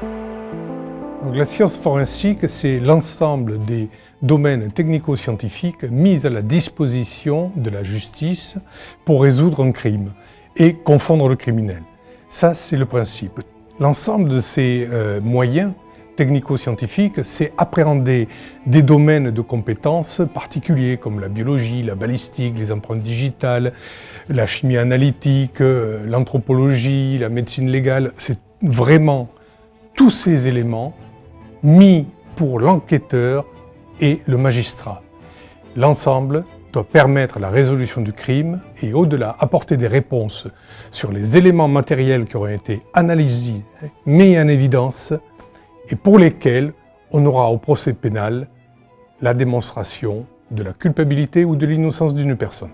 Donc, la science forensique, c'est l'ensemble des domaines technico-scientifiques mis à la disposition de la justice pour résoudre un crime et confondre le criminel. Ça, c'est le principe. L'ensemble de ces moyens technico-scientifiques, c'est appréhender des domaines de compétences particuliers comme la biologie, la balistique, les empreintes digitales, la chimie analytique, l'anthropologie, la médecine légale. C'est vraiment tous ces éléments mis pour l'enquêteur et le magistrat. L'ensemble doit permettre la résolution du crime et au-delà apporter des réponses sur les éléments matériels qui auront été analysés, mis en évidence et pour lesquels on aura au procès pénal la démonstration de la culpabilité ou de l'innocence d'une personne.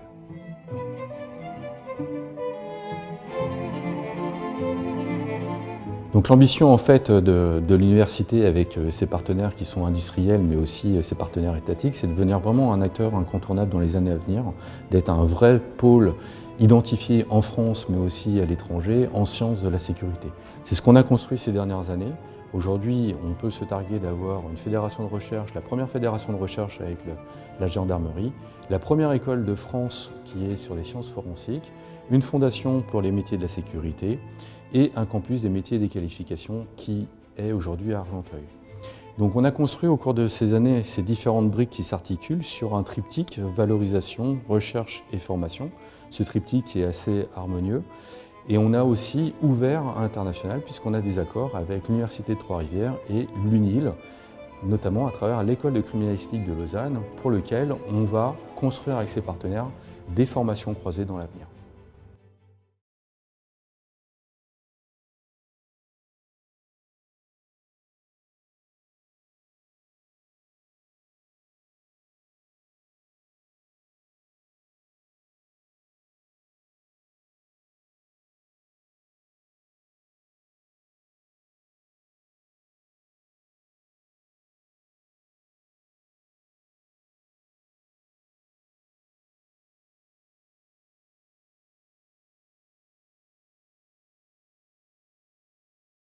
Donc l'ambition en fait de l'université avec ses partenaires qui sont industriels mais aussi ses partenaires étatiques, c'est de devenir vraiment un acteur incontournable dans les années à venir, d'être un vrai pôle identifié en France mais aussi à l'étranger en sciences de la sécurité. C'est ce qu'on a construit ces dernières années. Aujourd'hui, on peut se targuer d'avoir une fédération de recherche, la première fédération de recherche avec la gendarmerie, la première école de France qui est sur les sciences forensiques, une fondation pour les métiers de la sécurité et un campus des métiers et des qualifications qui est aujourd'hui à Argenteuil. Donc on a construit au cours de ces années ces différentes briques qui s'articulent sur un triptyque valorisation, recherche et formation. Ce triptyque est assez harmonieux. Et on a aussi ouvert à l'international puisqu'on a des accords avec l'Université de Trois-Rivières et l'UNIL, notamment à travers l'école de criminalistique de Lausanne, pour lequel on va construire avec ses partenaires des formations croisées dans l'avenir.